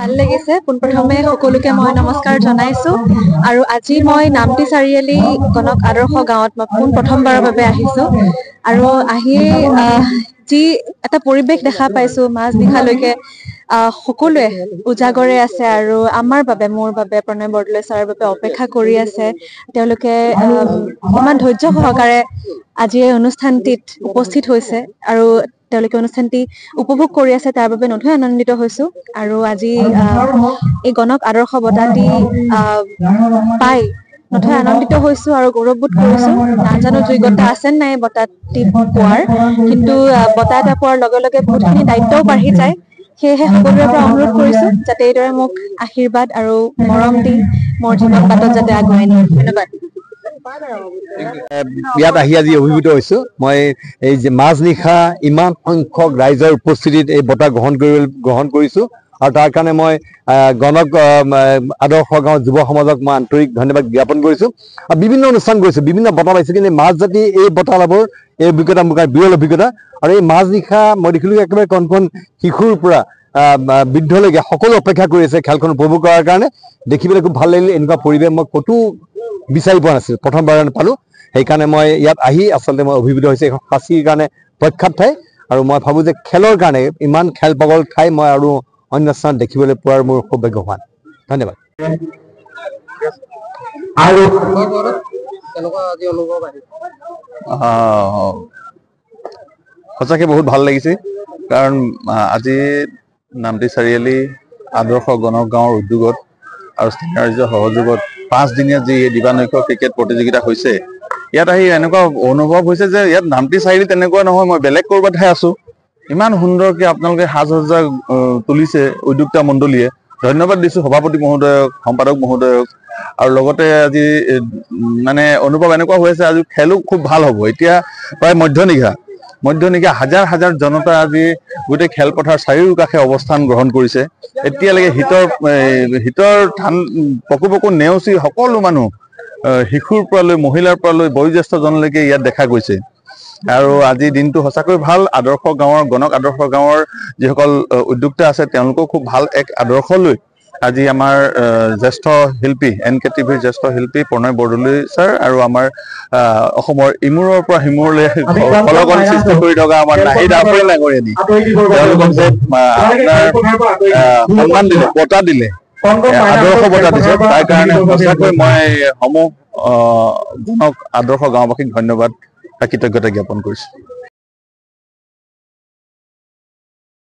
ভাল লাগিছে পোনপ্ৰথমে সকলোকে মই নমস্কাৰ জনাইছো আৰু আজি মই নামটি চাৰিআলি গণক আদৰ্শ গাঁৱত মই প্ৰথমবাৰৰ বাবে আহিছো আৰু আহি যি এটা পৰিৱেশ দেখা পাইছো মাজ নিশালৈকে সকলোৱে উজাগৰে আছে আৰু আমাৰ বাবে মোৰ বাবে প্ৰণয় বৰদলৈ ছাৰৰ বাবে অপেক্ষা কৰি আছে তেওঁলোকে ইমান ধৈৰ্য সহকাৰে আজি এই অনুষ্ঠানটিত উপস্থিত হৈছে আৰু তেওঁলোকে অনুষ্ঠানটি উপভোগ কৰি আছে তাৰ বাবে নথৈ আনন্দিত হৈছো আৰু আজি এই গণক আদৰ্শ বঁটাটি পাই নথৈ আনন্দিত হৈছো আৰু গৌৰৱবোধ কৰিছো নাজানো যোগ্যতা আছে নাই বঁটাটি পোৱাৰ কিন্তু বঁটা এটা পোৱাৰ লগে লগে বহুতখিনি দায়িত্বও বাঢ়ি যায় সেয়েহে সকলোৰে পৰা অনুৰোধ কৰিছো যাতে এইদৰে মোক আশীৰ্বাদ আৰু মৰম দি মোৰ জীৱন বাটত যাতে আগুৱাই নিয়ে ধন্যবাদ ইয়াত আহি আজি অভিভূত হৈছো মই এই যে মাজনিশা ইমান সংখ্যক ৰাইজৰ উপস্থিতিত এই বঁটা গ্ৰহণ কৰিছো আৰু তাৰ কাৰণে মই গণক আদৰ্শ গাঁও যুৱ সমাজক মই আন্তৰিক ধন্যবাদ জ্ঞাপন কৰিছো আৰু বিভিন্ন অনুষ্ঠান কৰিছো বিভিন্ন বঁটা পাইছো কিন্তু মাজ জাতি এই বঁটা লাভৰ এই অভিজ্ঞতা মোৰ বিৰল অভিজ্ঞতা আৰু এই মাজনিশা মই দেখিলো একেবাৰে কণ কণ শিশুৰ পৰা বৃদ্ধলৈকে সকলো অপেক্ষা কৰি আছে খেলখন উপভোগ কৰাৰ কাৰণে দেখিবলৈ খুব ভাল লাগিলে এনেকুৱা পৰিৱেশ মই ক'তো বিচাৰি পোৱা নাছিল প্ৰথমবাৰ পালো সেইকাৰণে মই ইয়াত আহি আচলতে মই অভিভূত হৈছে এখন সাঁচীৰ কাৰণে প্ৰখ্যাত ঠাই আৰু মই ভাবো যে খেলৰ কাৰণে ইমান খেল পাগল ঠাই মই আৰু অন্য স্থানত দেখিবলৈ পোৱাৰ মোৰ সৌভাগ্যৱান ধন্যবাদ সঁচাকৈ বহুত ভাল লাগিছে কাৰণ আজি নামটি চাৰিআলি আদৰ্শ গণক গাঁৱৰ উদ্যোগত আৰু স্থানীয় ৰাজ্যৰ সহযোগত 5 দিনীয়া যি দিবানৈক্য ক্ৰিকেট প্ৰতিযোগিতা হৈছে ইয়াত আহি এনেকুৱা অনুভৱ হৈছে যে ইয়াত নামটি চাৰিআলি তেনেকুৱা নহয় মই বেলেগ ক'ৰবাতহে আছো ইমান সুন্দৰকৈ আপোনালোকে সাজ সজ্জা তুলিছে উদ্যোক্তা মণ্ডলীয়ে ধন্যবাদ দিছোঁ সভাপতি মহোদয়ক সম্পাদক মহোদয়ক আৰু লগতে আজি মানে অনুভৱ এনেকুৱা হৈ আছে আজি খেলো খুব ভাল হ'ব এতিয়া প্ৰায় মধ্যনিশা হাজাৰ হাজাৰ জনতা আজি গোটেই খেলপথাৰ চাৰিওকাষে অৱস্থান গ্ৰহণ কৰিছে এতিয়ালৈকে হিতৰ ধান পকু নেওচি সকলো মানুহ শিশুৰ পৰা লৈ মহিলাৰ পৰা লৈ বয়োজ্যেষ্ঠজনলৈকে ইয়াত দেখা গৈছে আৰু আজি দিনটো সঁচাকৈ ভাল আদৰ্শ গাঁৱৰ গণক আদৰ্শ গাঁৱৰ যিসকল উদ্যোক্তা আছে তেওঁলোকেও খুব ভাল এক আদৰ্শ লৈ আজি আমাৰ জ্যেষ্ঠ শিল্পী NKTVৰ জ্যেষ্ঠ শিল্পী প্ৰণয় বৰদলৈ ছাৰ আৰু আমাৰ অসমৰ ইমূৰৰ পৰা সিমূৰলৈ ফলকন সৃষ্টি কৰি থকা আমাৰ নাহিদ আফৰিন নাগৰিনী তেওঁলোকক যে সন্মান দিলে বঁটা দিলে আদৰ্শ বঁটা দিছে তাৰ কাৰণে সঁচাকৈ মই সমূহ গণক আদৰ্শ গাঁওবাসীক ধন্যবাদ কৃতজ্ঞতা জ্ঞাপন কৰিছো